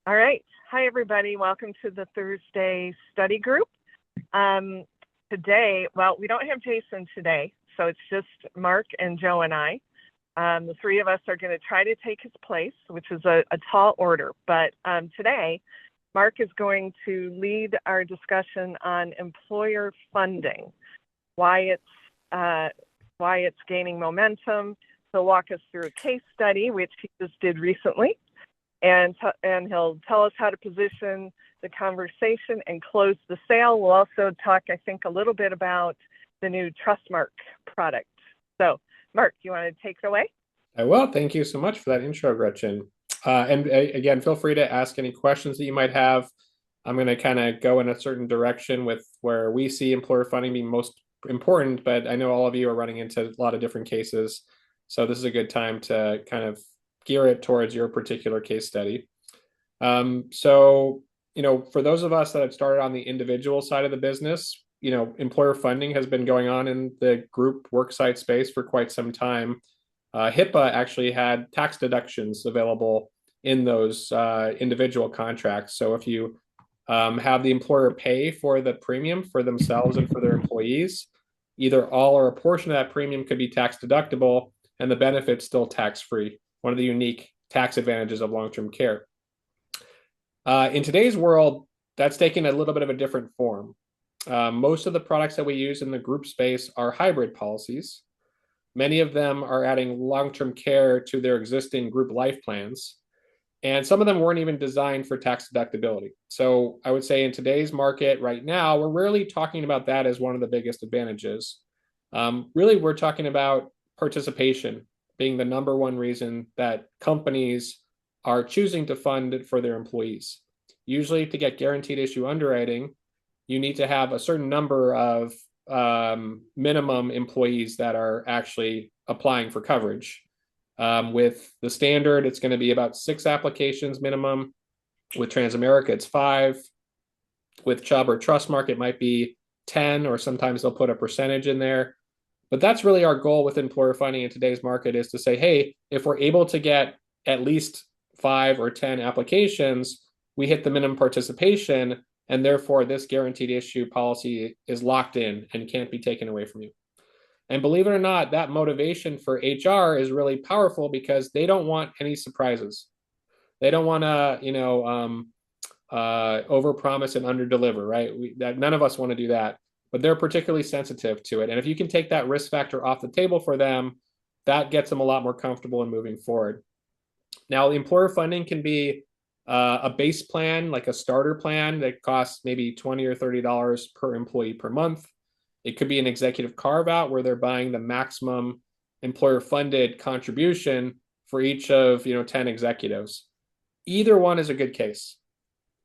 All right. Hi, everybody. Welcome to the Thursday study group. Today, well, we don't have Jason today, so it's just Mark and Joe and I. The three of us are going to try to take his place, which is a tall order. But today, Mark is going to lead our discussion on employer funding, why it's gaining momentum. He'll walk us through a case study, which he just did recently. And he'll tell us how to position the conversation and close the sale. We'll also talk, I think, a little bit about the new Trustmark product. So, Mark, you want to take it away? I will. Thank you so much for that intro, Gretchen. Again, feel free to ask any questions that you might have. I'm going to kind of go in a certain direction with where we see employer funding being most important, but I know all of you are running into a lot of different cases. So this is a good time to kind of gear it towards your particular case study. For those of us that have started on the individual side of the business, employer funding has been going on in the group worksite space for quite some time. HIPAA actually had tax deductions available in those individual contracts. So if you have the employer pay for the premium for themselves and for their employees, either all or a portion of that premium could be tax deductible and the benefit's still tax-free. One of the unique tax advantages of long-term care. In today's world, that's taken a little bit of a different form. Most of the products that we use in the group space are hybrid policies. Many of them are adding long-term care to their existing group life plans. And some of them weren't even designed for tax deductibility. So I would say in today's market right now, we're rarely talking about that as one of the biggest advantages. Really, we're talking about participation being the number one reason that companies are choosing to fund it for their employees. Usually to get guaranteed issue underwriting, you need to have a certain number of minimum employees that are actually applying for coverage. With the standard, it's going to be about 6 applications minimum. With Transamerica, it's 5. With Chubb or Trustmark, it might be 10, or sometimes they'll put a percentage in there. But that's really our goal with employer funding in today's market, is to say, hey, if we're able to get at least 5 or 10 applications, we hit the minimum participation, and therefore this guaranteed issue policy is locked in and can't be taken away from you. And believe it or not, that motivation for HR is really powerful because they don't want any surprises. They don't want to, overpromise and underdeliver, right? None of us want to do that, but they're particularly sensitive to it. And if you can take that risk factor off the table for them, that gets them a lot more comfortable in moving forward. Now, the employer funding can be a base plan, like a starter plan that costs maybe $20 or $30 per employee per month. It could be an executive carve out where they're buying the maximum employer funded contribution for each of 10 executives. Either one is a good case.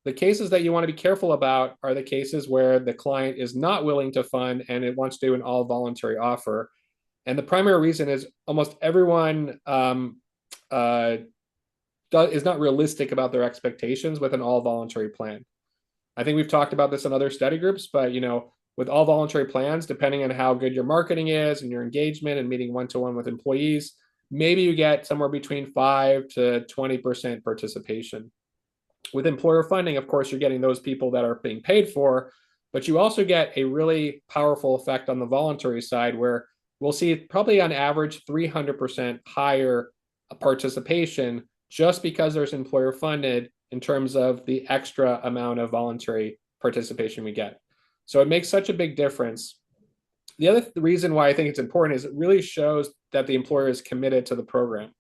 The cases that you want to be careful about are the cases where the client is not willing to fund and it wants to do an all voluntary offer. And the primary reason is almost everyone is not realistic about their expectations with an all voluntary plan. I think we've talked about this in other study groups, but with all voluntary plans, depending on how good your marketing is and your engagement and meeting one-to-one with employees, maybe you get somewhere between 5 to 20% participation. With employer funding, of course, you're getting those people that are being paid for, but you also get a really powerful effect on the voluntary side where we'll see probably on average 300% higher participation just because there's employer funded in terms of the extra amount of voluntary participation we get. So it makes such a big difference. The other reason why I think it's important is it really shows that the employer is committed to the program.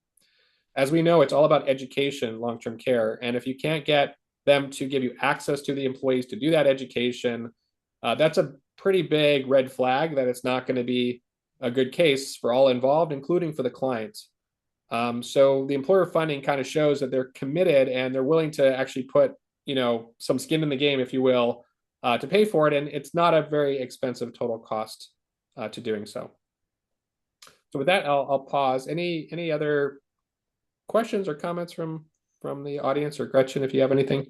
As we know, it's all about education, long-term care. And if you can't get them to give you access to the employees to do that education, that's a pretty big red flag that it's not going to be a good case for all involved, including for the clients. So the employer funding kind of shows that they're committed and they're willing to actually put, some skin in the game, if you will, to pay for it. And it's not a very expensive total cost to doing so. So with that, I'll pause. Any other questions or comments from the audience, or Gretchen, if you have anything?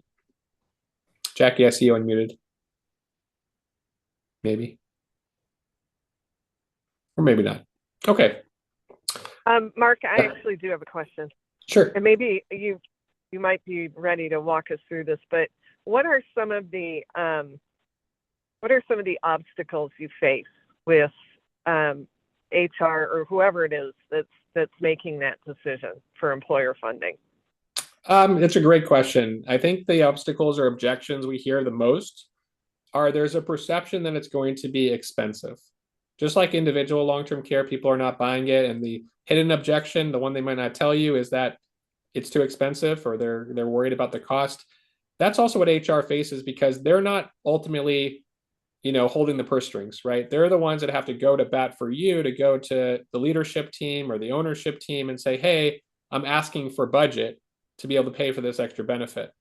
Jackie, I see you unmuted. Maybe. Or maybe not. Okay. Mark, I actually do have a question. Sure. And maybe you you might be ready to walk us through this, but what are some of the obstacles you face with HR or whoever it is that's making that decision for employer funding? It's a great question. I think the obstacles or objections we hear the most are there's a perception that it's going to be expensive. Just like individual long-term care, people are not buying it, and the hidden objection, the one they might not tell you, is that it's too expensive or they're worried about the cost. That's also what HR faces because they're not ultimately, holding the purse strings, right? They're the ones that have to go to bat for you, to go to the leadership team or the ownership team and say, hey, I'm asking for budget to be able to pay for this extra benefit.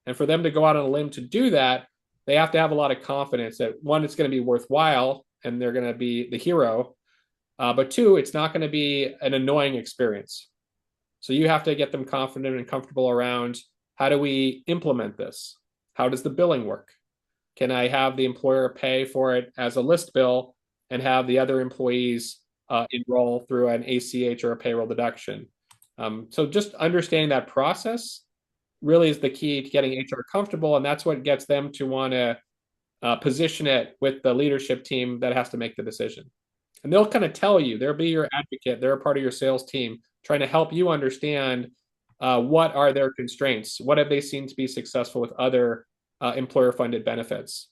And for them to go out on a limb to do that, they have to have a lot of confidence that one, it's going to be worthwhile and they're going to be the hero. But two, it's not going to be an annoying experience. So you have to get them confident and comfortable around, how do we implement this? How does the billing work? Can I have the employer pay for it as a list bill and have the other employees enroll through an ACH or a payroll deduction? So just understanding that process really is the key to getting HR comfortable, and that's what gets them to want to position it with the leadership team that has to make the decision. And they'll kind of tell you, they'll be your advocate, they're a part of your sales team, trying to help you understand what are their constraints, what have they seen to be successful with other employer-funded benefits.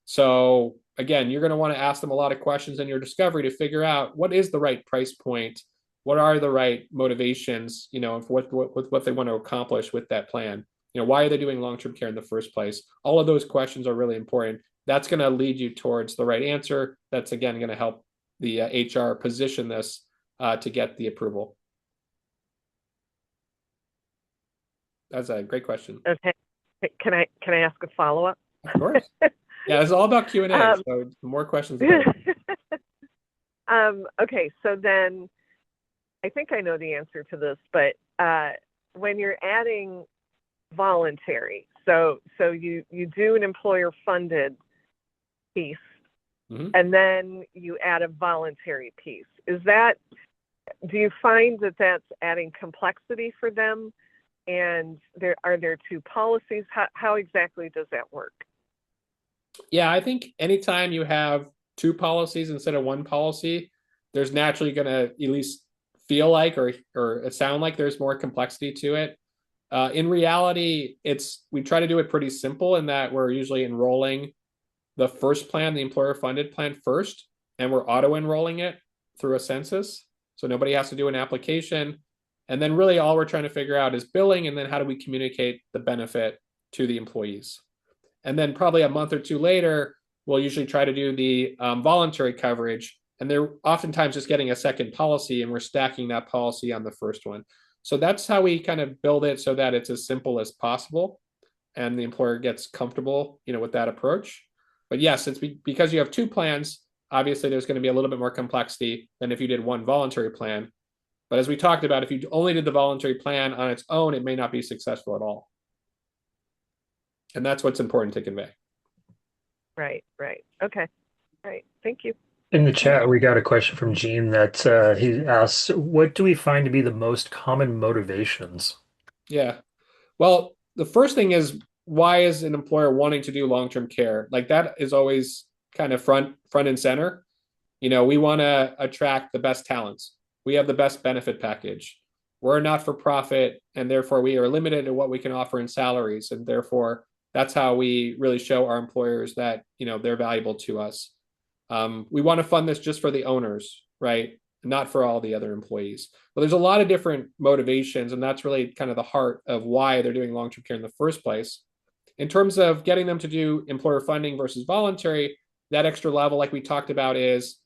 So again, you're going to want to ask them a lot of questions in your discovery to figure out what is the right price point, what are the right motivations, for what they want to accomplish with that plan. Why are they doing long-term care in the first place? All of those questions are really important. That's going to lead you towards the right answer. That's, again, going to help the HR position this to get the approval. That's a great question. Okay. Can I ask a follow-up? Of course. Yeah, it's all about Q&A. So more questions. Okay, so then I think I know the answer to this, but when you're adding voluntary, so you do an employer-funded piece, and then you add a voluntary piece. Do you find that that's adding complexity for them? And are there two policies? How exactly does that work? Yeah, I think anytime you have two policies instead of one policy, there's naturally going to at least feel like or sound like there's more complexity to it. In reality, we try to do it pretty simple in that we're usually enrolling the first plan, the employer-funded plan first, and we're auto-enrolling it through a census. So nobody has to do an application. And then really all we're trying to figure out is billing, and then how do we communicate the benefit to the employees. And then probably a month or two later, we'll usually try to do the voluntary coverage. And they're oftentimes just getting a second policy, and we're stacking that policy on the first one. So that's how we kind of build it so that it's as simple as possible and the employer gets comfortable, with that approach. But yes, because you have two plans, obviously there's going to be a little bit more complexity than if you did one voluntary plan. But as we talked about, if you only did the voluntary plan on its own, it may not be successful at all. And that's what's important to convey. Right. Okay. Right. Thank you. In the chat, we got a question from Gene that he asks, what do we find to be the most common motivations? Yeah. Well, the first thing is, why is an employer wanting to do long-term care? Like, that is always kind of front and center. We want to attract the best talents. We have the best benefit package. We're a not-for-profit, and therefore we are limited to what we can offer in salaries. And therefore, that's how we really show our employers that, they're valuable to us. We want to fund this just for the owners, right? Not for all the other employees. But there's a lot of different motivations, and that's really kind of the heart of why they're doing long-term care in the first place. In terms of getting them to do employer funding versus voluntary, that extra level, like we talked about, is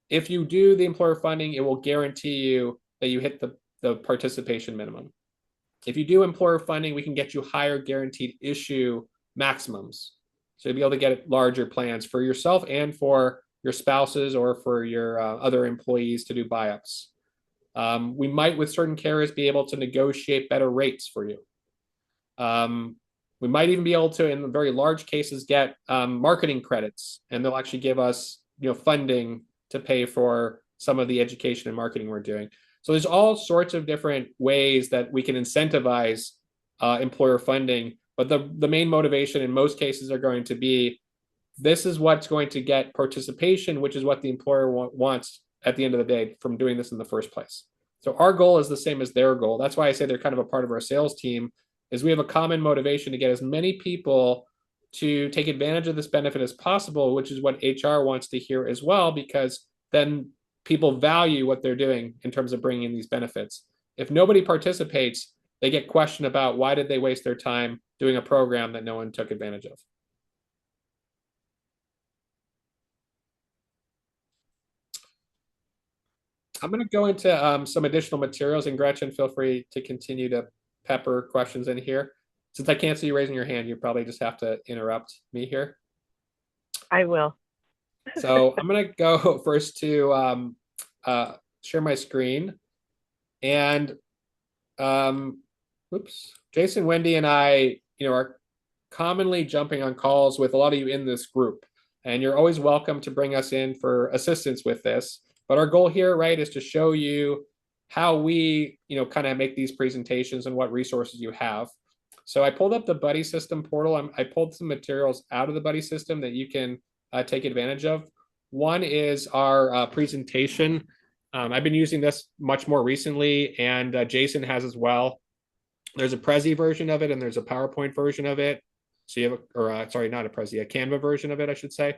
if you do the employer funding, it will guarantee you that you hit the participation minimum. If you do employer funding, we can get you higher guaranteed issue maximums. So you'll be able to get larger plans for yourself and for your spouses or for your other employees to do buy-ups. We might, with certain carriers, be able to negotiate better rates for you. We might even be able to, in very large cases, get marketing credits, and they'll actually give us, funding to pay for some of the education and marketing we're doing. So there's all sorts of different ways that we can incentivize employer funding. But the main motivation in most cases are going to be, this is what's going to get participation, which is what the employer wants at the end of the day from doing this in the first place. So our goal is the same as their goal. That's why I say they're kind of a part of our sales team, is we have a common motivation to get as many people to take advantage of this benefit as possible, which is what HR wants to hear as well, because then people value what they're doing in terms of bringing in these benefits. If nobody participates, they get questioned about why did they waste their time doing a program that no one took advantage of. I'm going to go into some additional materials, and Gretchen, feel free to continue to pepper questions in here. Since I can't see you raising your hand, you probably just have to interrupt me here. I will. So I'm going to go first to share my screen. And oops, Jason, Wendy, and I, are commonly jumping on calls with a lot of you in this group. And you're always welcome to bring us in for assistance with this. But our goal here, right, is to show you how we, kind of make these presentations and what resources you have. So I pulled up the Buddy System portal. I pulled some materials out of the Buddy System that you can take advantage of. One is our presentation. I've been using this much more recently, and Jason has as well. There's a Prezi version of it, and there's a PowerPoint version of it. So you have, sorry, not a Prezi, a Canva version of it, I should say.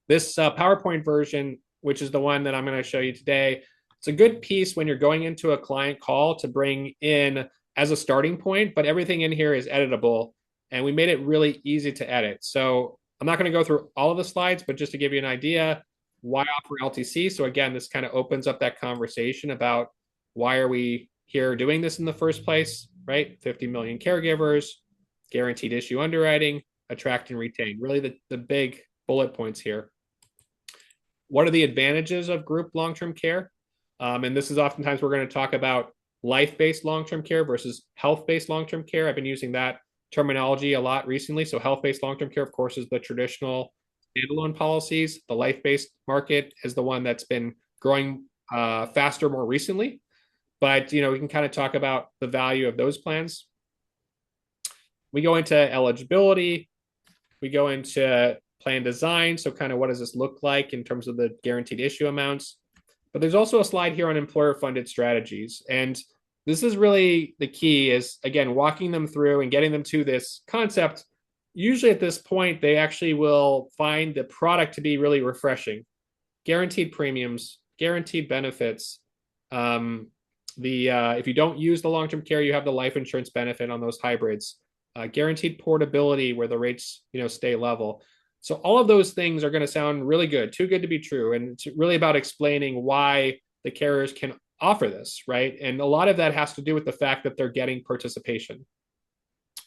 This PowerPoint version, which is the one that I'm going to show you today, it's a good piece when you're going into a client call to bring in as a starting point, but everything in here is editable, and we made it really easy to edit. So I'm not going to go through all of the slides, but just to give you an idea, why offer LTC? So again, this kind of opens up that conversation about why are we here doing this in the first place, right? 50 million caregivers, guaranteed issue underwriting, attract and retain, really the big bullet points here. What are the advantages of group long-term care? And this is oftentimes we're going to talk about life-based long-term care versus health-based long-term care. I've been using that terminology a lot recently. So health-based long-term care, of course, is the traditional standalone policies. The life-based market is the one that's been growing faster more recently. But, we can kind of talk about the value of those plans. We go into eligibility. We go into plan design. So kind of what does this look like in terms of the guaranteed issue amounts? But there's also a slide here on employer-funded strategies. And this is really the key is, again, walking them through and getting them to this concept. Usually at this point, they actually will find the product to be really refreshing. Guaranteed premiums, guaranteed benefits. If you don't use the long-term care, you have the life insurance benefit on those hybrids. Guaranteed portability where the rates, stay level. So all of those things are going to sound really good, too good to be true. And it's really about explaining why the carriers can offer this, right? And a lot of that has to do with the fact that they're getting participation,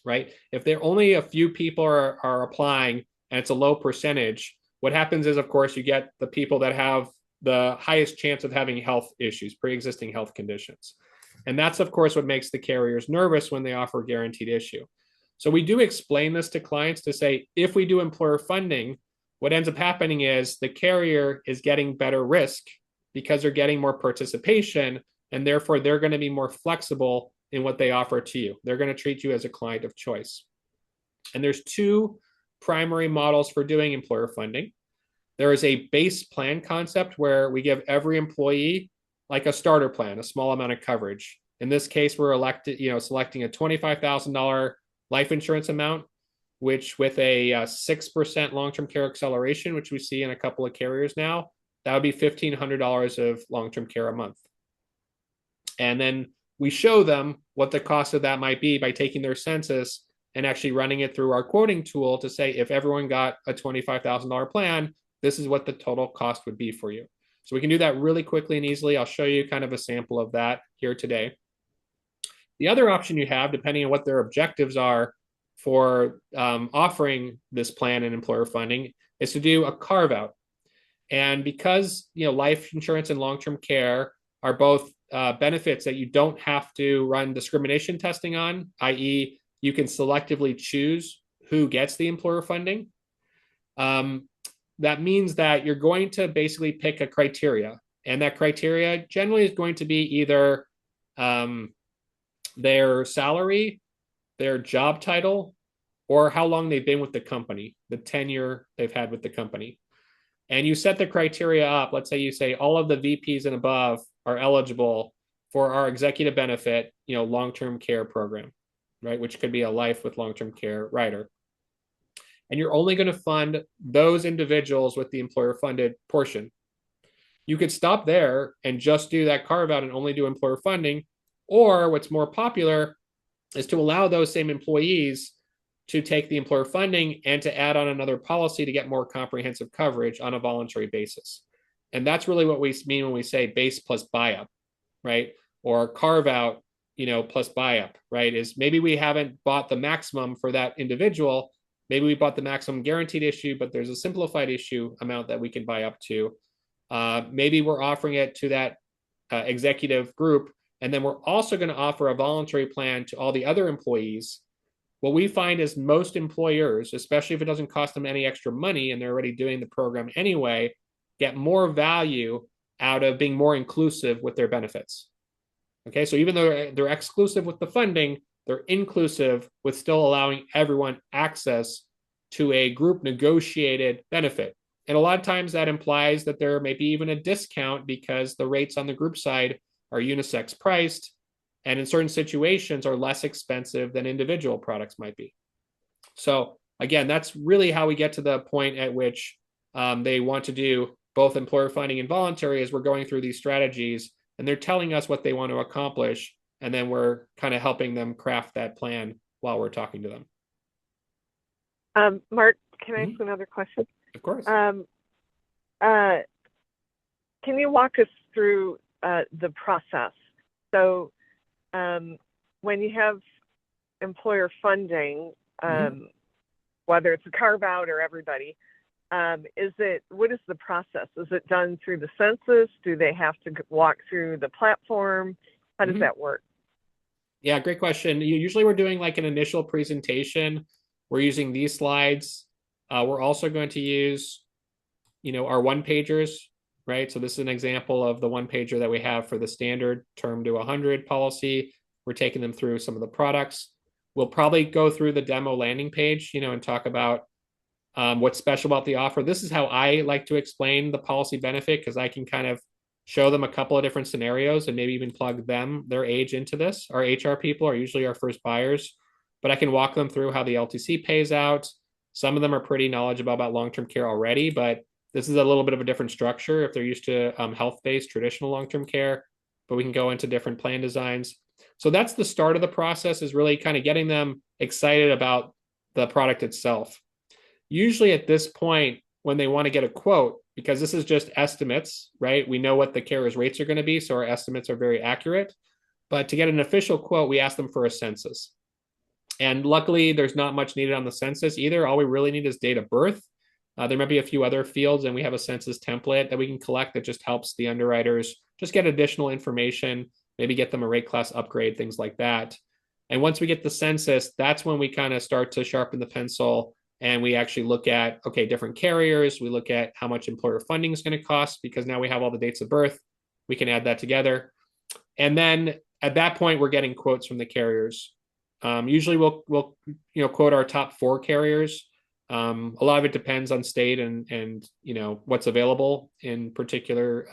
right? If there only a few people are applying and it's a low percentage, what happens is, of course, you get the people that have the highest chance of having health issues, pre-existing health conditions. And that's, of course, what makes the carriers nervous when they offer a guaranteed issue. So we do explain this to clients to say, if we do employer funding, what ends up happening is the carrier is getting better risk because they're getting more participation, and therefore they're going to be more flexible in what they offer to you. They're going to treat you as a client of choice. And there's two primary models for doing employer funding. There is a base plan concept where we give every employee like a starter plan, a small amount of coverage. In this case, we're selecting a $25,000 life insurance amount, which with a 6% long-term care acceleration, which we see in a couple of carriers now, that would be $1,500 of long-term care a month. And then we show them what the cost of that might be by taking their census and actually running it through our quoting tool to say, if everyone got a $25,000 plan, this is what the total cost would be for you. So we can do that really quickly and easily. I'll show you kind of a sample of that here today. The other option you have, depending on what their objectives are for offering this plan and employer funding, is to do a carve out. And because life insurance and long-term care are both benefits that you don't have to run discrimination testing on, i.e., you can selectively choose who gets the employer funding. That means that you're going to basically pick a criteria, and that criteria generally is going to be either their salary, their job title, or how long they've been with the company, the tenure they've had with the company. And you set the criteria up. Let's say you say all of the VPs and above are eligible for our executive benefit, long-term care program, right? Which could be a life with long-term care rider. And you're only going to fund those individuals with the employer-funded portion. You could stop there and just do that carve out and only do employer funding. Or what's more popular is to allow those same employees to take the employer funding and to add on another policy to get more comprehensive coverage on a voluntary basis. And that's really what we mean when we say base plus buy-up, right? Or carve out, plus buy-up, right? Is maybe we haven't bought the maximum for that individual. Maybe we bought the maximum guaranteed issue, but there's a simplified issue amount that we can buy up to. Maybe we're offering it to that executive group, and then we're also going to offer a voluntary plan to all the other employees. What we find is most employers, especially if it doesn't cost them any extra money and they're already doing the program anyway, get more value out of being more inclusive with their benefits. Okay, so even though they're exclusive with the funding, they're inclusive with still allowing everyone access to a group negotiated benefit. And a lot of times that implies that there may be even a discount because the rates on the group side are unisex priced, and in certain situations are less expensive than individual products might be. So again, that's really how we get to the point at which they want to do both employer funding and voluntary as we're going through these strategies, and they're telling us what they want to accomplish, and then we're kind of helping them craft that plan while we're talking to them. Mark, can I ask another question? Of course. Can you walk us through the process? So when you have employer funding, whether it's a carve out or everybody, what is the process? Is it done through the census? Do they have to walk through the platform? How does that work? Yeah, great question. Usually we're doing like an initial presentation. We're using these slides. We're also going to use, our one pagers, right? So this is an example of the one pager that we have for the standard term to 100 policy. We're taking them through some of the products. We'll probably go through the demo landing page, and talk about what's special about the offer. This is how I like to explain the policy benefit, because I can kind of show them a couple of different scenarios and maybe even plug their age into this. Our HR people are usually our first buyers, but I can walk them through how the LTC pays out. Some of them are pretty knowledgeable about long-term care already, but this is a little bit of a different structure if they're used to health-based traditional long-term care, but we can go into different plan designs. So that's the start of the process, is really kind of getting them excited about the product itself. Usually at this point, when they want to get a quote, because this is just estimates, right? We know what the carrier's rates are going to be, so our estimates are very accurate. But to get an official quote, we ask them for a census. And luckily, there's not much needed on the census either. All we really need is date of birth. There might be a few other fields, and we have a census template that we can collect that just helps the underwriters just get additional information, maybe get them a rate class upgrade, things like that. And once we get the census, that's when we kind of start to sharpen the pencil, and we actually look at, okay, different carriers. We look at how much employer funding is going to cost, because now we have all the dates of birth. We can add that together. And then at that point, we're getting quotes from the carriers. Usually we'll quote our top 4 carriers. A lot of it depends on state and what's available in particular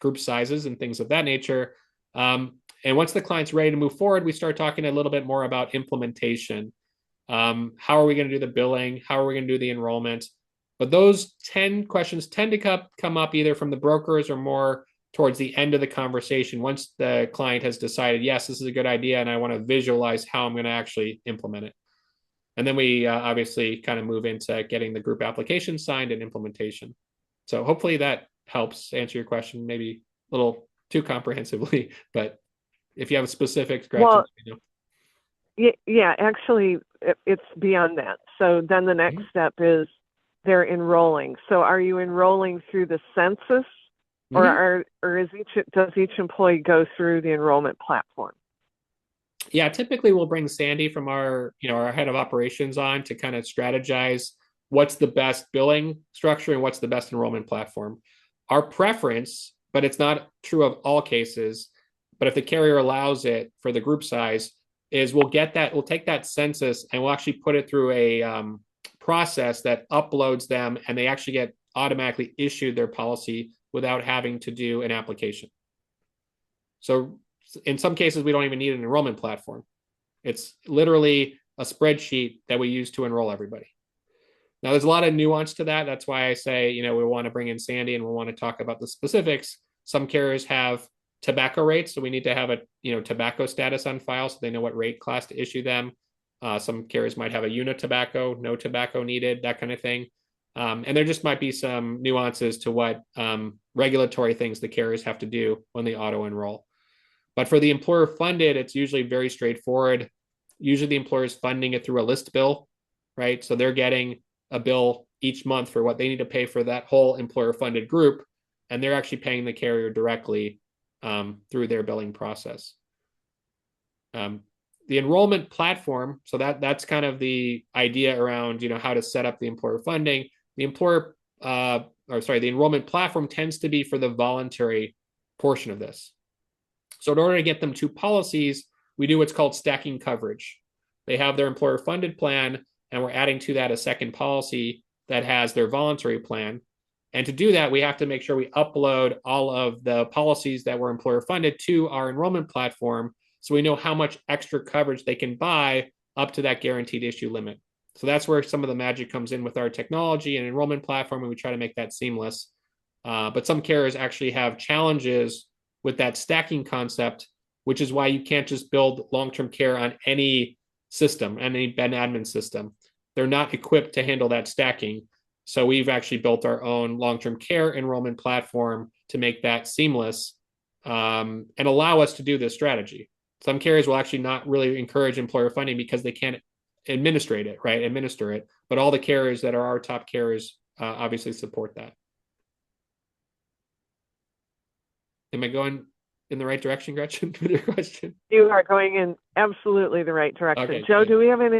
group sizes and things of that nature. And once the client's ready to move forward, we start talking a little bit more about implementation. How are we going to do the billing? How are we going to do the enrollment? But those 10 questions tend to come up either from the brokers or more towards the end of the conversation, once the client has decided, yes, this is a good idea, and I want to visualize how I'm going to actually implement it. And then we obviously kind of move into getting the group application signed and implementation. So hopefully that helps answer your question, maybe a little too comprehensively, but if you have a specific question, Yeah, actually, it's beyond that. So then the next step is they're enrolling. So are you enrolling through the census, or does each employee go through the enrollment platform? Yeah, typically we'll bring Sandy from our head of operations on to kind of strategize what's the best billing structure and what's the best enrollment platform. Our preference, but it's not true of all cases, but if the carrier allows it for the group size, is we'll take that census and we'll actually put it through a process that uploads them, and they actually get automatically issued their policy without having to do an application. So in some cases, we don't even need an enrollment platform. It's literally a spreadsheet that we use to enroll everybody. Now, there's a lot of nuance to that. That's why I say, we want to bring in Sandy and we want to talk about the specifics. Some carriers have tobacco rates, so we need to have a tobacco status on file so they know what rate class to issue them. Some carriers might have a unitobacco, no tobacco needed, that kind of thing. And there just might be some nuances to what regulatory things the carriers have to do when they auto enroll. But for the employer funded, it's usually very straightforward. Usually the employer is funding it through a list bill, right? So they're getting a bill each month for what they need to pay for that whole employer funded group, and they're actually paying the carrier directly through their billing process. The enrollment platform, so that's kind of the idea around how to set up the employer funding. The enrollment platform tends to be for the voluntary portion of this. So in order to get them 2 policies, we do what's called stacking coverage. They have their employer funded plan, and we're adding to that a second policy that has their voluntary plan. And to do that, we have to make sure we upload all of the policies that were employer funded to our enrollment platform, so we know how much extra coverage they can buy up to that guaranteed issue limit. So that's where some of the magic comes in with our technology and enrollment platform, and we try to make that seamless. But some carriers actually have challenges with that stacking concept, which is why you can't just build long-term care on any system, any Ben admin system. They're not equipped to handle that stacking. So we've actually built our own long-term care enrollment platform to make that seamless and allow us to do this strategy. Some carriers will actually not really encourage employer funding because they can't administer it. But all the carriers that are our top carriers obviously support that. Am I going in the right direction, Gretchen, with your question? You are going in absolutely the right direction. Okay, Joe, good. do we have any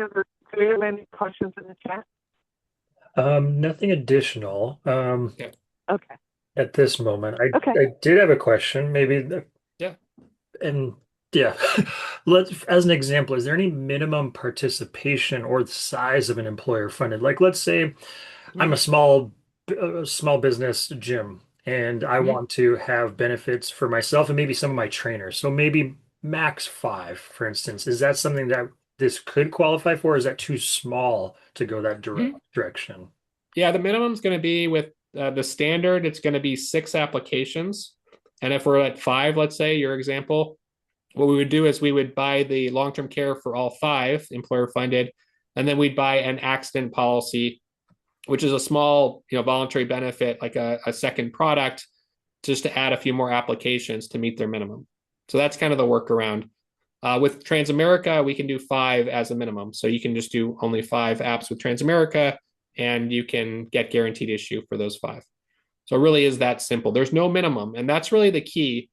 questions in the chat? Nothing additional. Yeah. Okay. At this moment. Okay. I did have a question, maybe. Yeah. And yeah, as an example, is there any minimum participation or the size of an employer funded? Like, let's say I'm a small business gym, and I want to have benefits for myself and maybe some of my trainers. So maybe max 5, for instance. Is that something that this could qualify for? Or is that too small to go that direction? Yeah, the minimum is going to be with the standard. It's going to be 6 applications. And if we're at 5, let's say your example, what we would do is we would buy the long-term care for all 5 employer funded, and then we'd buy an accident policy, which is a small, voluntary benefit, like a second product, just to add a few more applications to meet their minimum. So that's kind of the workaround. With Transamerica, we can do 5 as a minimum. So you can just do only 5 apps with Transamerica, and you can get guaranteed issue for those 5. So it really is that simple. There's no minimum, and that's really the key.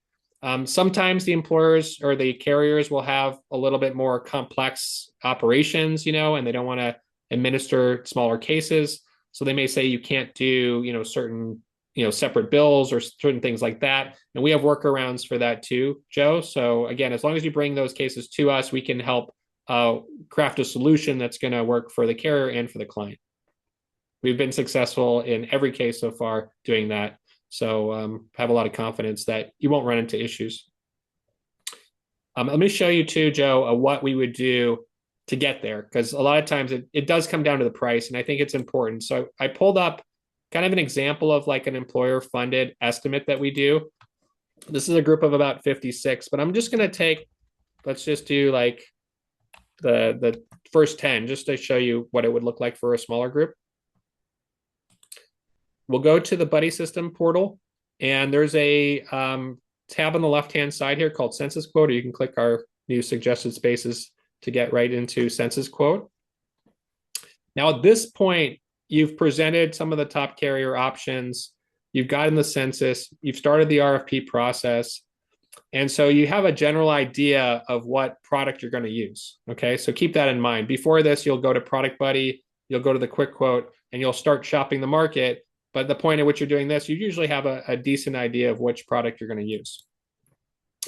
Sometimes the employers or the carriers will have a little bit more complex operations, and they don't want to administer smaller cases. So they may say you can't do, certain, separate bills or certain things like that. And we have workarounds for that too, Joe. So again, as long as you bring those cases to us, we can help craft a solution that's going to work for the carrier and for the client. We've been successful in every case so far doing that. So have a lot of confidence that you won't run into issues. Let me show you too, Joe, what we would do to get there, because a lot of times it does come down to the price, and I think it's important. So I pulled up kind of an example of like an employer funded estimate that we do. This is a group of about 56, but I'm just going to let's just do like the first 10 just to show you what it would look like for a smaller group. We'll go to the Buddy System portal, and there's a tab on the left-hand side here called Census Quote, or you can click our new suggested spaces to get right into Census Quote. Now, at this point, you've presented some of the top carrier options, you've gotten the census, you've started the RFP process, and so you have a general idea of what product you're going to use, okay? So keep that in mind. Before this, you'll go to Product Buddy, you'll go to the Quick Quote, and you'll start shopping the market. But the point at which you're doing this, you usually have a decent idea of which product you're going to use.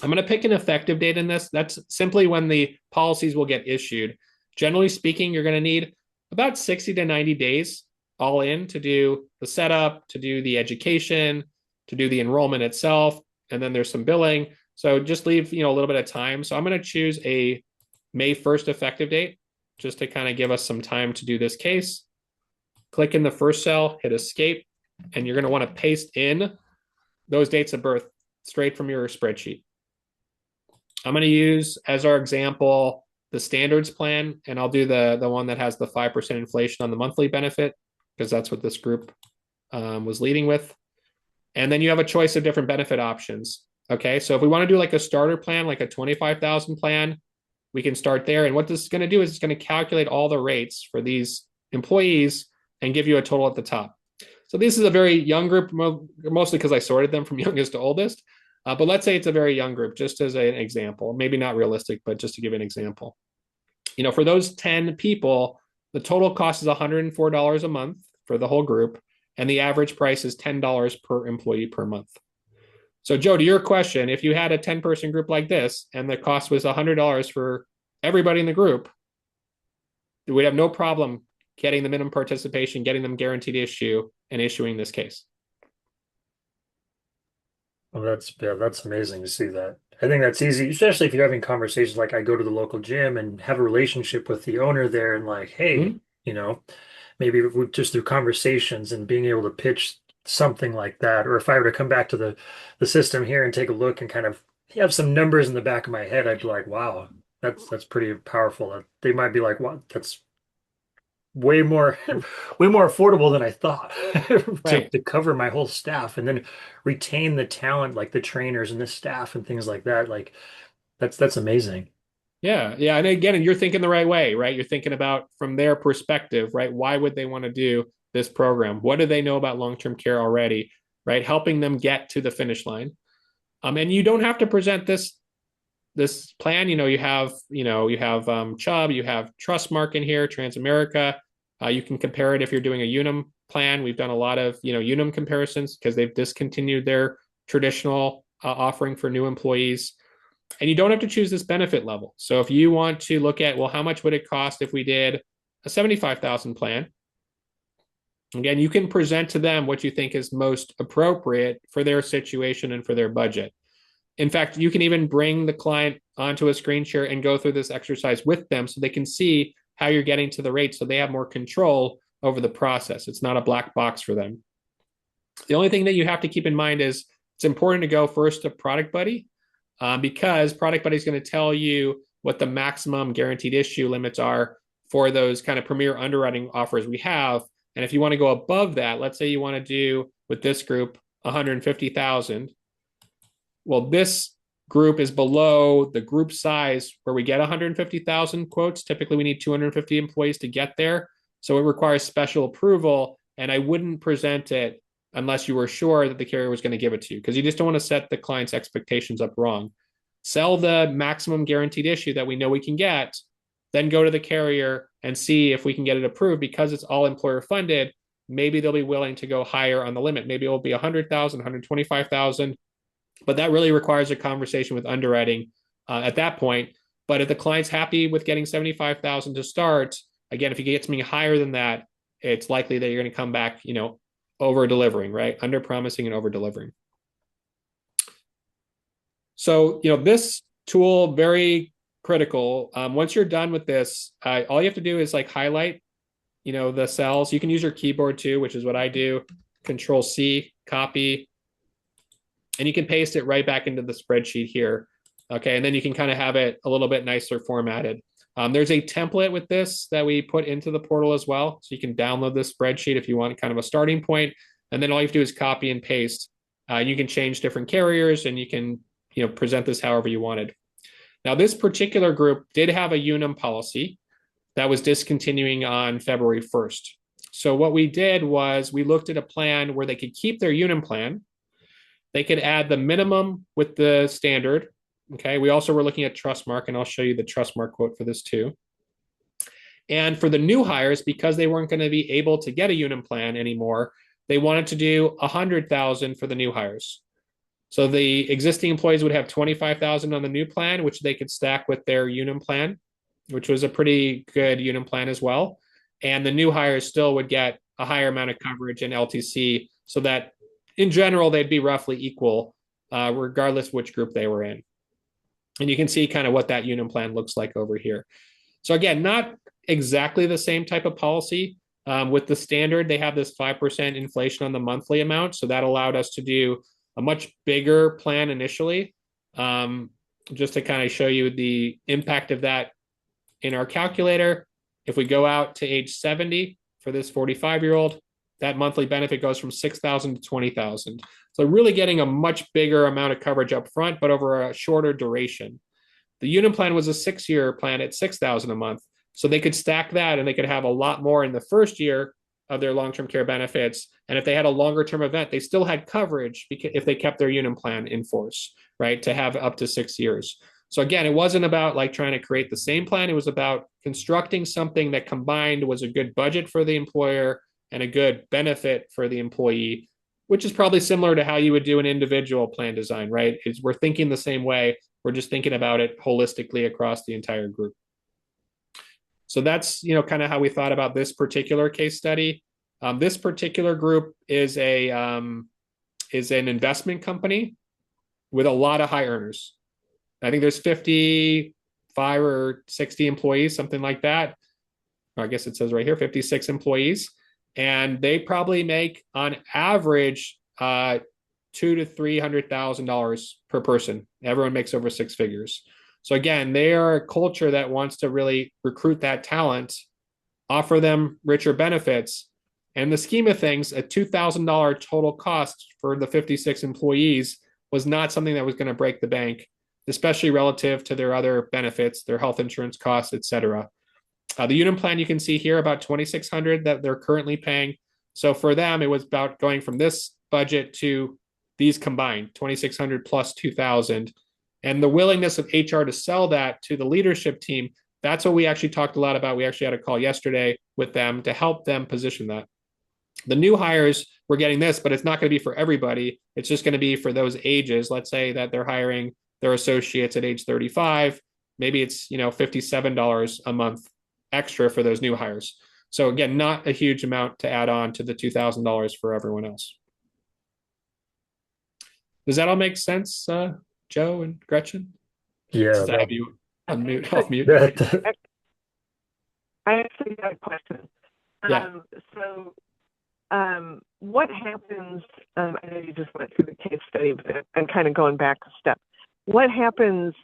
I'm going to pick an effective date in this. That's simply when the policies will get issued. Generally speaking, you're going to need about 60 to 90 days all in to do the setup, to do the education, to do the enrollment itself, and then there's some billing. So just leave, a little bit of time. So I'm going to choose a May 1st effective date just to kind of give us some time to do this case. Click in the first cell, hit escape, and you're going to want to paste in those dates of birth straight from your spreadsheet. I'm going to use as our example the standards plan, and I'll do the one that has the 5% inflation on the monthly benefit because that's what this group was leading with. And then you have a choice of different benefit options. Okay, so if we want to do like a starter plan, like a 25,000 plan, we can start there. And what this is going to do is it's going to calculate all the rates for these employees and give you a total at the top. So this is a very young group, mostly because I sorted them from youngest to oldest. But let's say it's a very young group, just as an example. Maybe not realistic, but just to give an example. For those 10 people, the total cost is $104 a month for the whole group, and the average price is $10 per employee per month. So, Joe, to your question, if you had a 10-person group like this and the cost was $100 for everybody in the group, we'd have no problem getting the minimum participation, getting them guaranteed issue, and issuing this case. Well, that's amazing to see that. I think that's easy, especially if you're having conversations like I go to the local gym and have a relationship with the owner there and like, hey, maybe just through conversations and being able to pitch something like that. Or if I were to come back to the system here and take a look and kind of have some numbers in the back of my head, I'd be like, wow, that's pretty powerful. They might be like, what? That's way more way more affordable than I thought Right. to cover my whole staff and then retain the talent like the trainers and the staff and things like that. Like that's amazing. Yeah. Yeah. And again, you're thinking the right way, right? You're thinking about from their perspective, right? Why would they want to do this program? What do they know about long-term care already, right? Helping them get to the finish line. And you don't have to present this plan. You have Chubb, you have Trustmark in here, Transamerica. You can compare it if you're doing a Unum plan. We've done a lot of Unum comparisons because they've discontinued their traditional offering for new employees. And you don't have to choose this benefit level. So if you want to look at, well, how much would it cost if we did a 75,000 plan? Again, you can present to them what you think is most appropriate for their situation and for their budget. In fact, you can even bring the client onto a screen share and go through this exercise with them so they can see how you're getting to the rate so they have more control over the process. It's not a black box for them. The only thing that you have to keep in mind is it's important to go first to Product Buddy because Product Buddy is going to tell you what the maximum guaranteed issue limits are for those kind of premier underwriting offers we have. And if you want to go above that, let's say you want to do with this group 150,000. Well, this group is below the group size where we get 150,000 quotes. Typically, we need 250 employees to get there. So it requires special approval. And I wouldn't present it unless you were sure that the carrier was going to give it to you because you just don't want to set the client's expectations up wrong. Sell the maximum guaranteed issue that we know we can get, then go to the carrier and see if we can get it approved because it's all employer funded. Maybe they'll be willing to go higher on the limit. Maybe it will be 100,000, 125,000. But that really requires a conversation with underwriting at that point. But if the client's happy with getting 75,000 to start, again, if you get something higher than that, it's likely that you're going to come back, over delivering, right? Under promising and over delivering. So, this tool, very critical. Once you're done with this, all you have to do is like highlight, the cells. You can use your keyboard too, which is what I do. Control C, copy. And you can paste it right back into the spreadsheet here. Okay, and then you can kind of have it a little bit nicer formatted. There's a template with this that we put into the portal as well. So you can download this spreadsheet if you want kind of a starting point. And then all you have to do is copy and paste. You can change different carriers and you can present this however you wanted. Now, this particular group did have a Unum policy that was discontinuing on February 1st. So what we did was we looked at a plan where they could keep their Unum plan. They could add the minimum with the standard. Okay. We also were looking at Trustmark, and I'll show you the Trustmark quote for this too. And for the new hires, because they weren't going to be able to get a Unum plan anymore, they wanted to do 100,000 for the new hires. So the existing employees would have 25,000 on the new plan, which they could stack with their Unum plan, which was a pretty good Unum plan as well. And the new hires still would get a higher amount of coverage in LTC, so that in general they'd be roughly equal, regardless which group they were in. And you can see kind of what that Unum plan looks like over here. So again, not exactly the same type of policy. With the standard, they have this 5% inflation on the monthly amount. So that allowed us to do a much bigger plan initially. Just to kind of show you the impact of that in our calculator. If we go out to age 70 for this 45-year-old, that monthly benefit goes from 6,000 to 20,000. So really getting a much bigger amount of coverage up front, but over a shorter duration. The Unum plan was a 6-year plan at 6,000 a month. So they could stack that and they could have a lot more in the first year of their long-term care benefits. And if they had a longer term event, they still had coverage if they kept their Unum plan in force, right? To have up to 6 years. So again, it wasn't about like trying to create the same plan. It was about constructing something that combined was a good budget for the employer and a good benefit for the employee, which is probably similar to how you would do an individual plan design, right? We're thinking the same way. We're just thinking about it holistically across the entire group. So that's, kind of how we thought about this particular case study. This particular group is an investment company with a lot of high earners. I think there's 55 or 60 employees, something like that. I guess it says right here, 56 employees. And they probably make on average $200,000 to $300,000 per person. Everyone makes over 6 figures. So again, they are a culture that wants to really recruit that talent, offer them richer benefits. And in the scheme of things, a $2,000 total cost for the 56 employees was not something that was going to break the bank, especially relative to their other benefits, their health insurance costs, et cetera. The Unum plan, you can see here about $2,600 that they're currently paying. So for them, it was about going from this budget to these combined, $2,600 plus $2,000. And the willingness of HR to sell that to the leadership team, that's what we actually talked a lot about. We actually had a call yesterday with them to help them position that. The new hires, we're getting this, but it's not going to be for everybody. It's just going to be for those ages. Let's say that they're hiring their associates at age 35. Maybe it's, $57 a month extra for those new hires. So again, not a huge amount to add on to the $2,000 for everyone else. Does that all make sense, Joe and Gretchen? Yeah. Have you unmute, off mute? I actually got a question. Yeah. What happens, I know you just went through the case study, but I'm kind of going back a step. What happens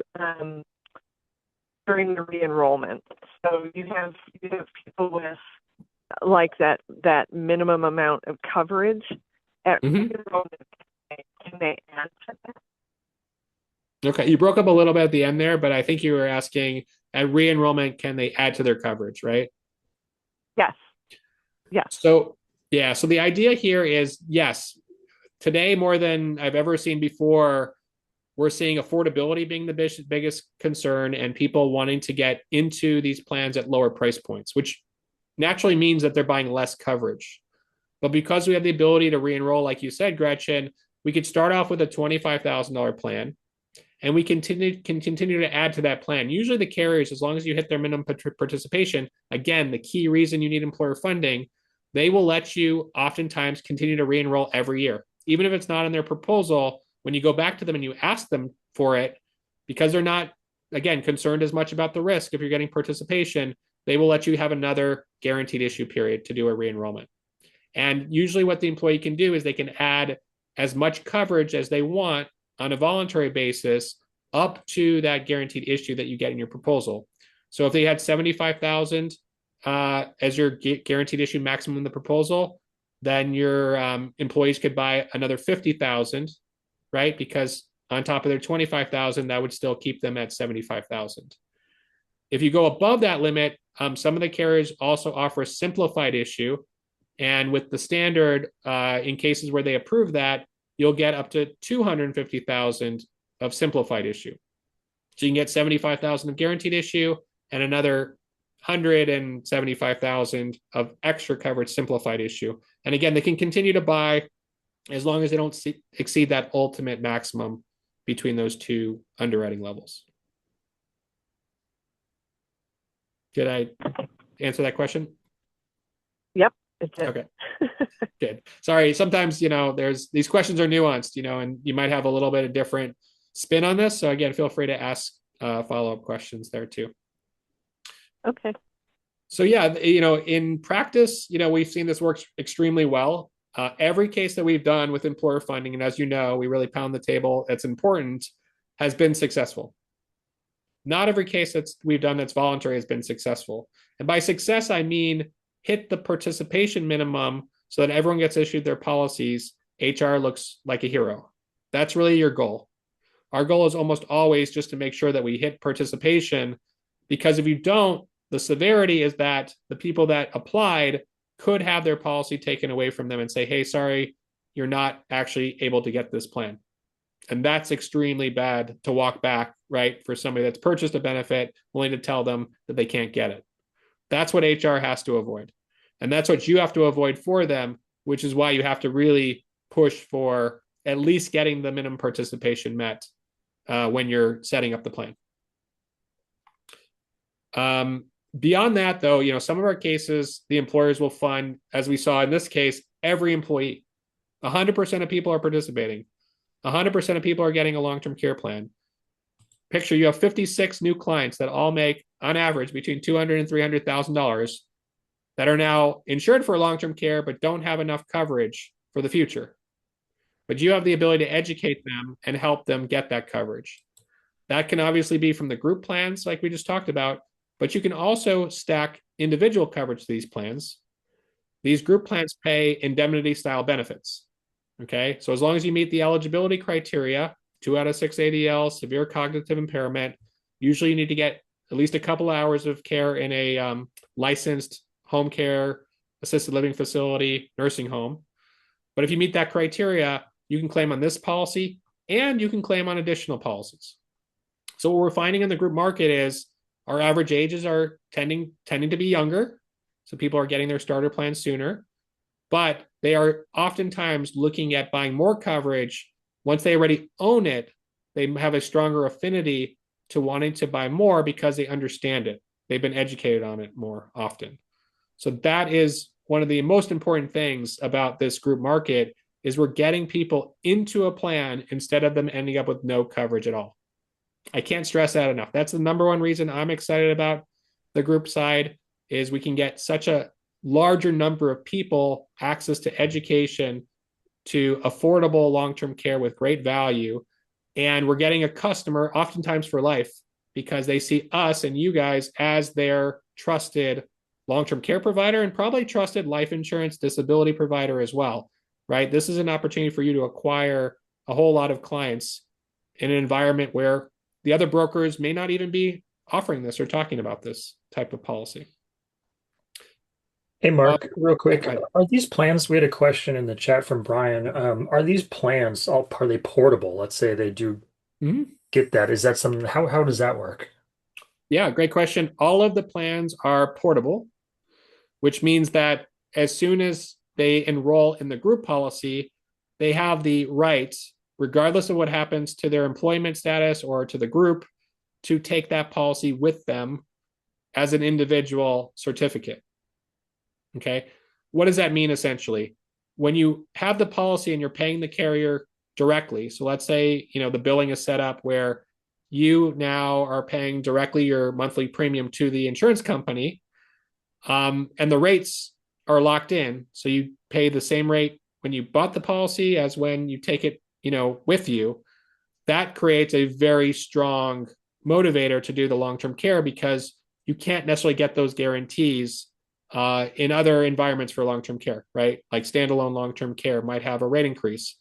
during the re-enrollment? So you have people with like that minimum amount of coverage at re-enrollment. Can they add to that? Okay, you broke up a little bit at the end there, but I think you were asking at re-enrollment, can they add to their coverage, right? Yes. Yes. So the idea here is, yes, today more than I've ever seen before, we're seeing affordability being the biggest concern and people wanting to get into these plans at lower price points, which naturally means that they're buying less coverage. But because we have the ability to re-enroll, like you said, Gretchen, we could start off with a $25,000 plan and we can continue to add to that plan. Usually the carriers, as long as you hit their minimum participation, again, the key reason you need employer funding, they will let you oftentimes continue to re-enroll every year. Even if it's not in their proposal, when you go back to them and you ask them for it, because they're not, again, concerned as much about the risk if you're getting participation, they will let you have another guaranteed issue period to do a re-enrollment. And usually what the employee can do is they can add as much coverage as they want on a voluntary basis up to that guaranteed issue that you get in your proposal. So if they had 75,000 as your guaranteed issue maximum in the proposal, then your employees could buy another 50,000, right? Because on top of their 25,000, that would still keep them at 75,000. If you go above that limit, some of the carriers also offer a simplified issue. And with the standard, in cases where they approve that, you'll get up to 250,000 of simplified issue. So you can get 75,000 of guaranteed issue and another 175,000 of extra coverage simplified issue. And again, they can continue to buy as long as they don't exceed that ultimate maximum between those two underwriting levels. Did I answer that question? Yep, it did. Okay, good. Sorry, sometimes, there's these questions are nuanced, and you might have a little bit of different spin on this. So again, feel free to ask follow-up questions there too. Okay. So yeah, in practice, we've seen this works extremely well. Every case that we've done with employer funding, and as you know, we really pound the table, that's important, has been successful. Not every case we've done that's voluntary has been successful. And by success, I mean hit the participation minimum so that everyone gets issued their policies. HR looks like a hero. That's really your goal. Our goal is almost always just to make sure that we hit participation, because if you don't, the severity is that the people that applied could have their policy taken away from them and say, hey, sorry, you're not actually able to get this plan. And that's extremely bad to walk back, right, for somebody that's purchased a benefit, only to tell them that they can't get it. That's what HR has to avoid. And that's what you have to avoid for them, which is why you have to really push for at least getting the minimum participation met when you're setting up the plan. Beyond that, though, some of our cases, the employers will fund, as we saw in this case, every employee. 100% of people are participating. 100% of people are getting a long-term care plan. Picture you have 56 new clients that all make, on average, between $200,000 and $300,000 that are now insured for long-term care but don't have enough coverage for the future. But you have the ability to educate them and help them get that coverage. That can obviously be from the group plans like we just talked about, but you can also stack individual coverage to these plans. These group plans pay indemnity-style benefits. Okay, so as long as you meet the eligibility criteria, 2 out of 6 ADL, severe cognitive impairment, usually you need to get at least a couple hours of care in a licensed home care, assisted living facility, nursing home. But if you meet that criteria, you can claim on this policy and you can claim on additional policies. So what we're finding in the group market is our average ages are tending to be younger. So people are getting their starter plan sooner, but they are oftentimes looking at buying more coverage. Once they already own it, they have a stronger affinity to wanting to buy more because they understand it. They've been educated on it more often. So that is one of the most important things about this group market is we're getting people into a plan instead of them ending up with no coverage at all. I can't stress that enough. That's the number one reason I'm excited about the group side is we can get such a larger number of people access to education, to affordable long-term care with great value. And we're getting a customer oftentimes for life because they see us and you guys as their trusted long-term care provider and probably trusted life insurance disability provider as well, right? This is an opportunity for you to acquire a whole lot of clients in an environment where the other brokers may not even be offering this or talking about this type of policy. Hey, Mark, real quick, are these plans? We had a question in the chat from Brian. Are these plans are they portable? Let's say they do get that. Is that something? How does that work? Yeah, great question. All of the plans are portable, which means that as soon as they enroll in the group policy, they have the right, regardless of what happens to their employment status or to the group, to take that policy with them as an individual certificate. Okay. What does that mean essentially? When you have the policy and you're paying the carrier directly, so let's say, the billing is set up where you now are paying directly your monthly premium to the insurance company, and the rates are locked in. So you pay the same rate when you bought the policy as when you take it, with you. That creates a very strong motivator to do the long-term care because you can't necessarily get those guarantees in other environments for long-term care, right? Like standalone long-term care might have a rate increase,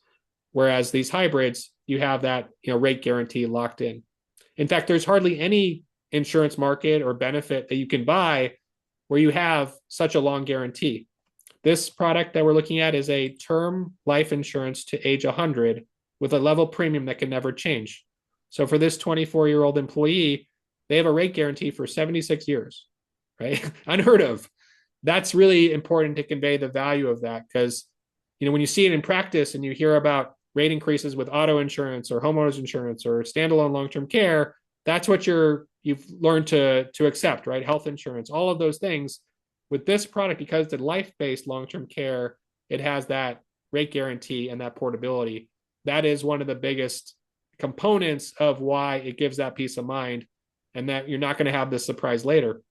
whereas these hybrids, you have that rate guarantee locked in. In fact, there's hardly any insurance market or benefit that you can buy where you have such a long guarantee. This product that we're looking at is a term life insurance to age 100 with a level premium that can never change. So for this 24-year-old employee, they have a rate guarantee for 76 years, right? Unheard of. That's really important to convey the value of that because when you see it in practice and you hear about rate increases with auto insurance or homeowners insurance or standalone long-term care, that's what you've learned to accept, right? Health insurance, all of those things. With this product, because it's a life-based long-term care, it has that rate guarantee and that portability. That is one of the biggest components of why it gives that peace of mind, and that you're not going to have this surprise later.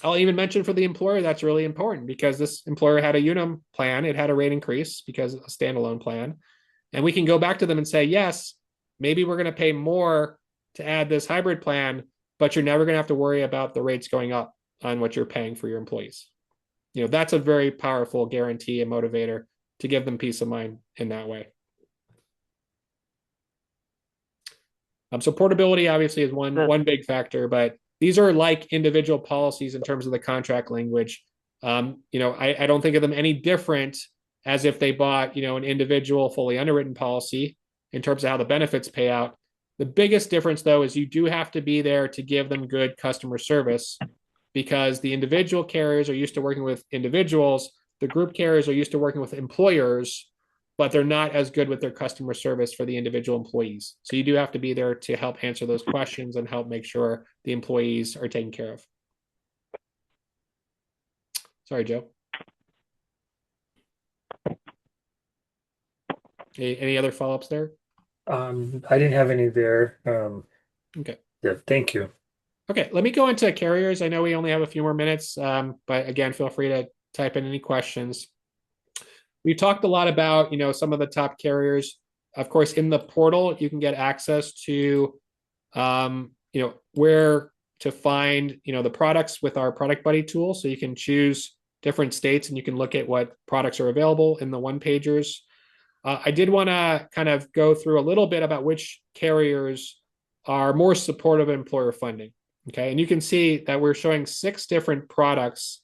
I'll even mention for the employer, that's really important because this employer had a Unum plan. It had a rate increase because a standalone plan. And we can go back to them and say, yes, maybe we're going to pay more to add this hybrid plan, but you're never going to have to worry about the rates going up on what you're paying for your employees. That's a very powerful guarantee and motivator to give them peace of mind in that way. So portability obviously is one big factor, but these are like individual policies in terms of the contract language. I don't think of them any different as if they bought, an individual fully underwritten policy in terms of how the benefits pay out. The biggest difference, though, is you do have to be there to give them good customer service, because the individual carriers are used to working with individuals. The group carriers are used to working with employers, but they're not as good with their customer service for the individual employees. So you do have to be there to help answer those questions and help make sure the employees are taken care of. Sorry, Joe. Any other follow-ups there? I didn't have any there. Okay. Yeah, thank you. Okay, let me go into carriers. I know we only have a few more minutes, but again, feel free to type in any questions. We've talked a lot about, some of the top carriers. Of course, in the portal, you can get access to, where to find, the products with our Product Buddy tool. So you can choose different states and you can look at what products are available in the one-pagers. I did want to kind of go through a little bit about which carriers are more supportive of employer funding. Okay, and you can see that we're showing 6 different products.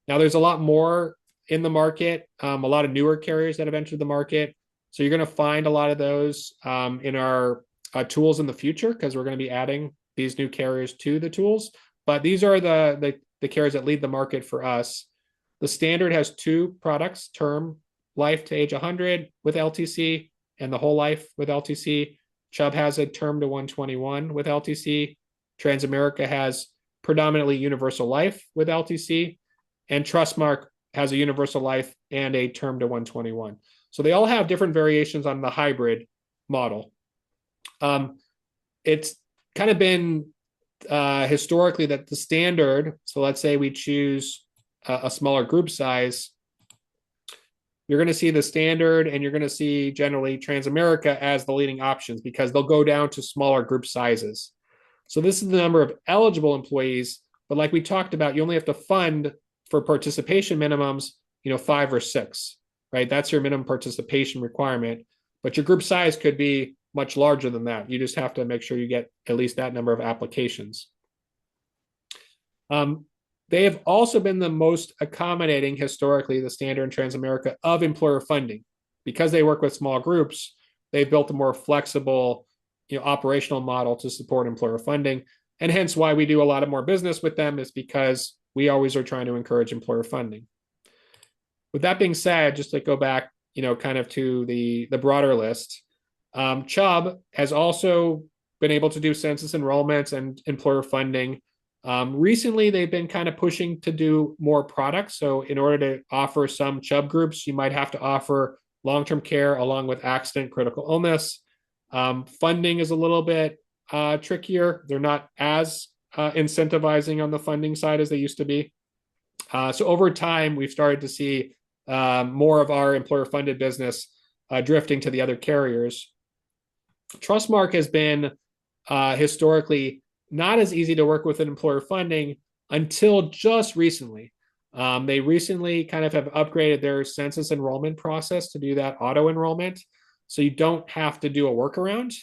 Now, there's a lot more in the market, a lot of newer carriers that have entered the market. So you're going to find a lot of those in our tools in the future, because we're going to be adding these new carriers to the tools. But these are the carriers that lead the market for us. The standard has 2 products, term life to age 100 with LTC and the whole life with LTC. Chubb has a term to 121 with LTC. Transamerica has predominantly universal life with LTC, and Trustmark has a universal life and a term to 121. So they all have different variations on the hybrid model. It's kind of been historically that the standard, so let's say we choose a smaller group size, you're going to see the standard and you're going to see generally Transamerica as the leading options because they'll go down to smaller group sizes. So this is the number of eligible employees, but like we talked about, you only have to fund for participation minimums, 5 or 6, right? That's your minimum participation requirement, but your group size could be much larger than that. You just have to make sure you get at least that number of applications. They have also been the most accommodating historically, the standard in Transamerica, of employer funding. Because they work with small groups, they've built a more flexible operational model to support employer funding. And hence why we do a lot of more business with them, is because we always are trying to encourage employer funding. With that being said, just to go back, kind of to the broader list, Chubb has also been able to do census enrollments and employer funding. Recently, they've been kind of pushing to do more products. So in order to offer some Chubb groups, you might have to offer long-term care along with accident, critical illness. Funding is a little bit trickier. They're not as incentivizing on the funding side as they used to be. So over time, we've started to see more of our employer-funded business drifting to the other carriers. Trustmark has been historically not as easy to work with in employer funding until just recently. They recently kind of have upgraded their census enrollment process to do that auto enrollment, so you don't have to do a workaround.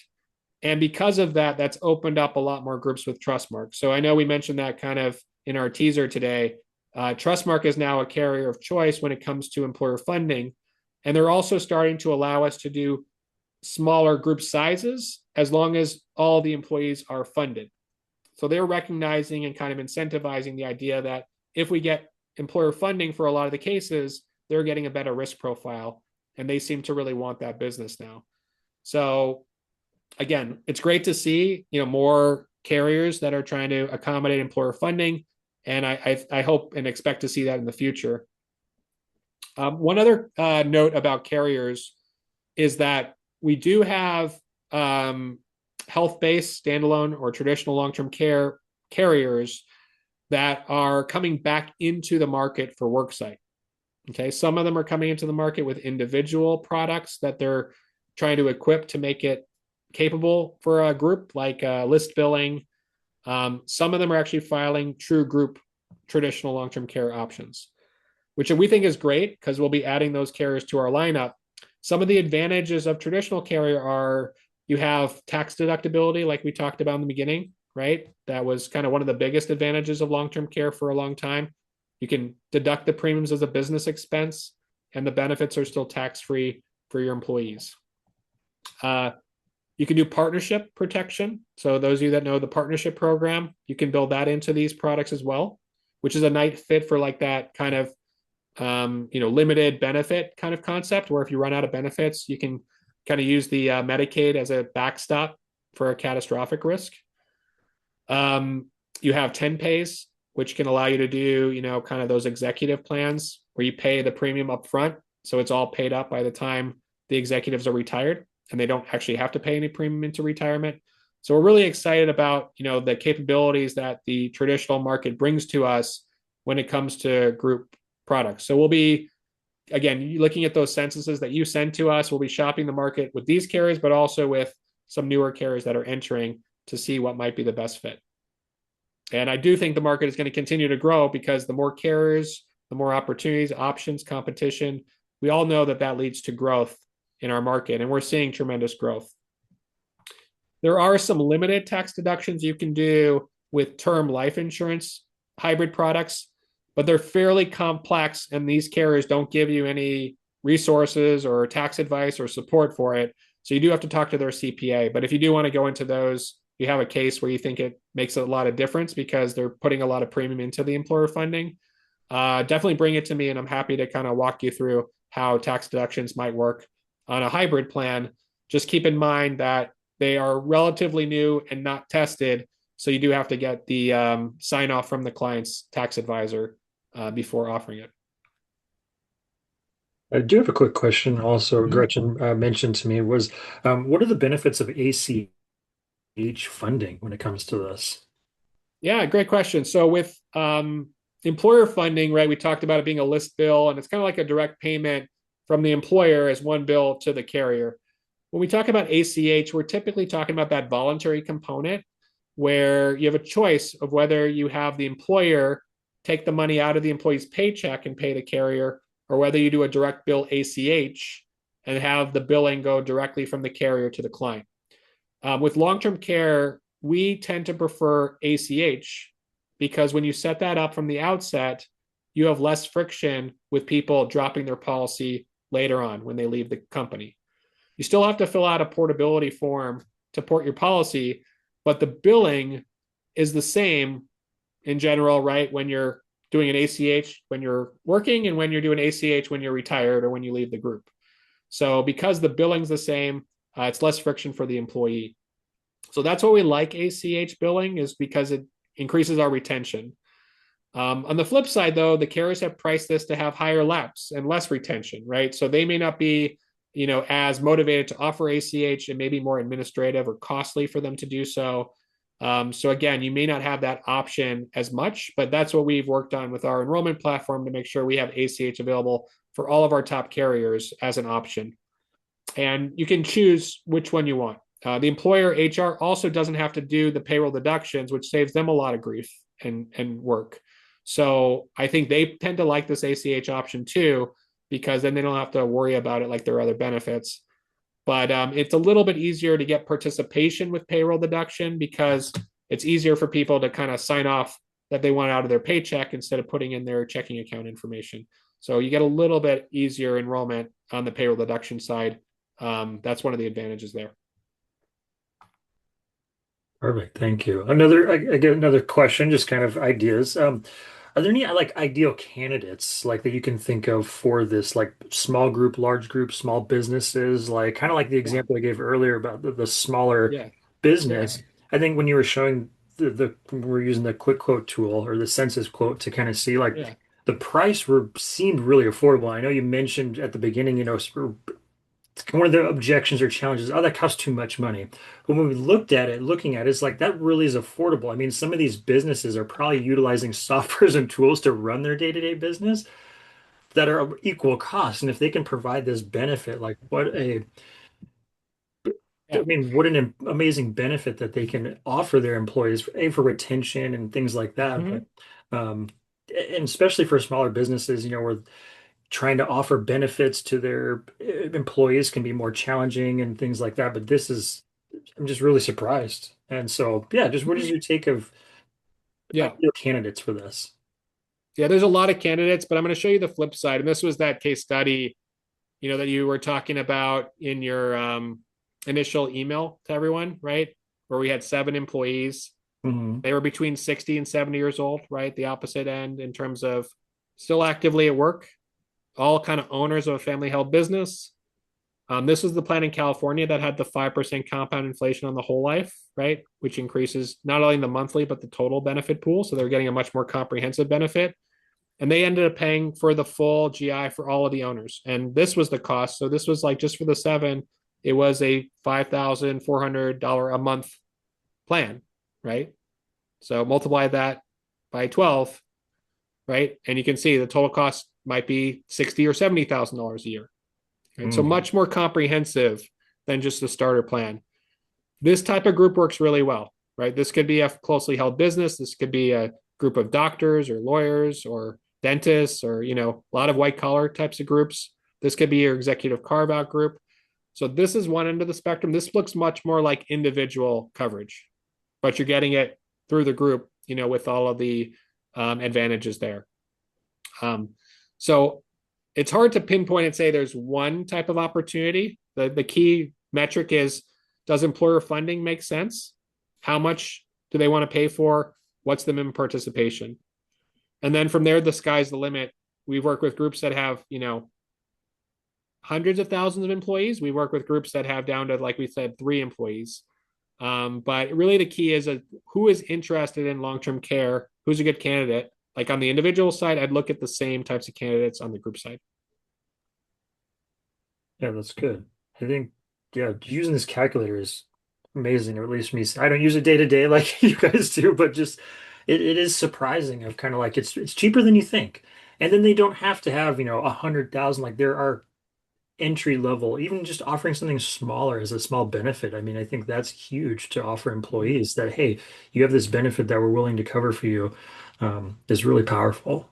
And because of that, that's opened up a lot more groups with Trustmark. So I know we mentioned that kind of in our teaser today. Trustmark is now a carrier of choice when it comes to employer funding. And they're also starting to allow us to do smaller group sizes as long as all the employees are funded. So they're recognizing and kind of incentivizing the idea that if we get employer funding for a lot of the cases, they're getting a better risk profile. and they seem to really want that business now. So again, it's great to see, more carriers that are trying to accommodate employer funding, and I hope and expect to see that in the future. One other note about carriers is that we do have health-based standalone or traditional long-term care carriers that are coming back into the market for worksite. Okay, some of them are coming into the market with individual products that they're trying to equip to make it capable for a group, like list billing. Some of them are actually filing true group traditional long-term care options, which we think is great because we'll be adding those carriers to our lineup. Some of the advantages of traditional carrier are you have tax deductibility, like we talked about in the beginning, right? That was kind of one of the biggest advantages of long-term care for a long time. You can deduct the premiums as a business expense, and the benefits are still tax-free for your employees. You can do partnership protection. So those of you that know the partnership program, you can build that into these products as well, which is a nice fit for like that kind of limited benefit kind of concept, where if you run out of benefits, you can kind of use the Medicaid as a backstop for a catastrophic risk. You have 10 pays, which can allow you to do, kind of those executive plans where you pay the premium up front. So it's all paid up by the time the executives are retired, and they don't actually have to pay any premium into retirement. So we're really excited about, the capabilities that the traditional market brings to us when it comes to group products. So we'll be, again, looking at those censuses that you send to us. We'll be shopping the market with these carriers, but also with some newer carriers that are entering to see what might be the best fit. And I do think the market is going to continue to grow because the more carriers, the more opportunities, options, competition. We all know that leads to growth in our market, and we're seeing tremendous growth. There are some limited tax deductions you can do with term life insurance hybrid products, but they're fairly complex, and these carriers don't give you any resources or tax advice or support for it. So you do have to talk to their CPA. But if you do want to go into those, you have a case where you think it makes a lot of difference because they're putting a lot of premium into the employer funding, definitely bring it to me, and I'm happy to kind of walk you through how tax deductions might work on a hybrid plan. Just keep in mind that they are relatively new and not tested, so you do have to get the sign off from the client's tax advisor before offering it. I do have a quick question also. Gretchen mentioned to me was, what are the benefits of ACH funding when it comes to this? Yeah, great question. So with employer funding, right, we talked about it being a list bill, and it's kind of like a direct payment from the employer as one bill to the carrier. When we talk about ACH, we're typically talking about that voluntary component where you have a choice of whether you have the employer take the money out of the employee's paycheck and pay the carrier, or whether you do a direct bill ACH and have the billing go directly from the carrier to the client. With long-term care, we tend to prefer ACH because when you set that up from the outset, you have less friction with people dropping their policy later on when they leave the company. You still have to fill out a portability form to port your policy, but the billing is the same in general, right? When you're doing an ACH when you're working and when you're doing ACH when you're retired or when you leave the group. So because the billing's the same, it's less friction for the employee. So that's what we like ACH billing, is because it increases our retention. On the flip side, though, the carriers have priced this to have higher lapse and less retention, right? So they may not be, as motivated to offer ACH. It may be more administrative or costly for them to do so. So again, you may not have that option as much, but that's what we've worked on with our enrollment platform to make sure we have ACH available for all of our top carriers as an option. And you can choose which one you want. The employer HR also doesn't have to do the payroll deductions, which saves them a lot of grief and work. So I think they tend to like this ACH option too, because then they don't have to worry about it like their other benefits. But it's a little bit easier to get participation with payroll deduction because it's easier for people to kind of sign off that they want out of their paycheck instead of putting in their checking account information. So you get a little bit easier enrollment on the payroll deduction side. That's one of the advantages there. Perfect. Thank you. I get another question, just kind of ideas. Are there any like ideal candidates like that you can think of for this, like small group, large group, small businesses, like kind of like the Yeah, example I gave earlier about the smaller yeah, yeah, business? I think when you were showing when we were using the quick quote tool or the census quote to kind of see like yeah. the price were seemed really affordable. I know you mentioned at the beginning, one of the objections or challenges, oh, that costs too much money. But when we looking at it, it's like that really is affordable. I mean, some of these businesses are probably utilizing softwares and tools to run their day-to-day business that are of equal cost. And if they can provide this benefit, like I Yeah. mean, what an amazing benefit that they can offer their employees, A, for retention and things like that. Hmm. But and especially for smaller businesses, where trying to offer benefits to their employees can be more challenging and things like that. But I'm just really surprised. And so, yeah, just what is your take of Yeah. ideal candidates for this? Yeah, there's a lot of candidates, but I'm going to show you the flip side. And this was that case study, that you were talking about in your initial email to everyone, right? Where we had 7 employees. Hmm. They were between 60 and 70 years old, right? The opposite end in terms of still actively at work, all kind of owners of a family held business. This was the plan in California that had the 5% compound inflation on the whole life, right? Which increases not only the monthly, but the total benefit pool. So they're getting a much more comprehensive benefit. And they ended up paying for the full GI for all of the owners. And this was the cost. So this was like just for the 7, it was a $5,400 a month plan, right? So multiply that by 12, right? And you can see the total cost might be $60,000 or $70,000 a year. Right? So Hmm. much more comprehensive than just a starter plan. This type of group works really well, right? This could be a closely held business. This could be a group of doctors or lawyers or dentists or, a lot of white collar types of groups. This could be your executive carve out group. So this is one end of the spectrum. This looks much more like individual coverage, but you're getting it through the group, with all of the advantages there. Um, so it's hard to pinpoint and say there's one type of opportunity. The key metric is, does employer funding make sense? How much do they want to pay for? What's the minimum participation? And then from there, the sky's the limit. We work with groups that have, hundreds of thousands of employees. We work with groups that have down to, like we said, 3 employees. But really the key is who is interested in long-term care, who's a good candidate. Like on the individual side, I'd look at the same types of candidates on the group side. Yeah, that's good. I think, yeah, using this calculator is amazing, or at least me. I don't use it day to day like you guys do, but just it is surprising of kind of like it's cheaper than you think. And then they don't have to have, 100,000. Like there are entry level, even just offering something smaller as a small benefit. I mean, I think that's huge to offer employees that, hey, you have this benefit that we're willing to cover for you, is really powerful.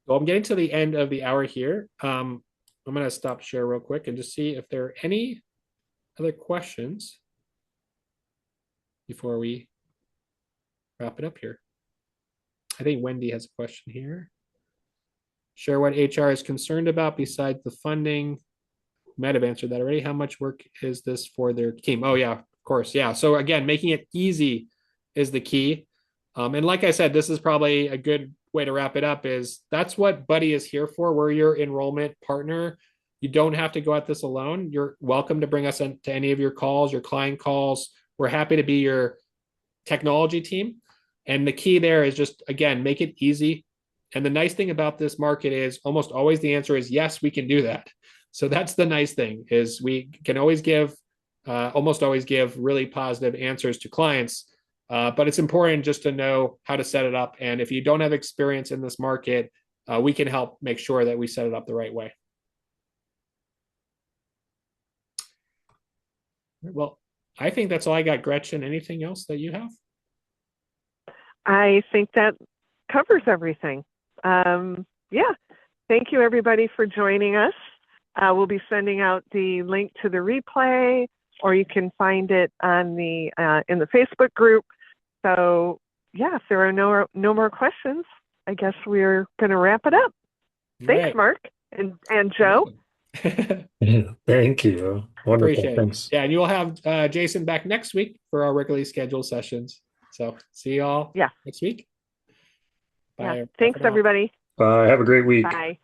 Well, I'm getting to the end of the hour here. I'm going to stop share real quick and just see if there are any other questions before we wrap it up here. I think Wendy has a question here. Share what HR is concerned about besides the funding. Might have answered that already. How much work is this for their team? Oh, yeah, of course. Yeah. So, again, making it easy is the key. And like I said, this is probably a good way to wrap it up is that's what Buddy is here for. We're your enrollment partner. You don't have to go at this alone. You're welcome to bring us into any of your calls, your client calls. We're happy to be your technology team. And the key there is just, again, make it easy. And the nice thing about this market is almost always the answer is yes, we can do that. So that's the nice thing is we can always almost always give really positive answers to clients. But it's important just to know how to set it up. And if you don't have experience in this market, we can help make sure that we set it up the right way. Well, I think that's all I got, Gretchen. Anything else that you have? I think that covers everything. Yeah. Thank you, everybody, for joining us. We'll be sending out the link to the replay, or you can find it on in the Facebook group. So, yeah, if there are no more questions, I guess we're going to wrap it up. Thanks, Right. Mark and Joe. Yeah, thank you. Wonderful. Appreciate it. Thanks. Yeah, and you'll have Jason back next week for our regularly scheduled sessions. So see you all Yeah. next week. Yeah. Bye. Bye for Thanks, now. everybody. Have a great week. Bye.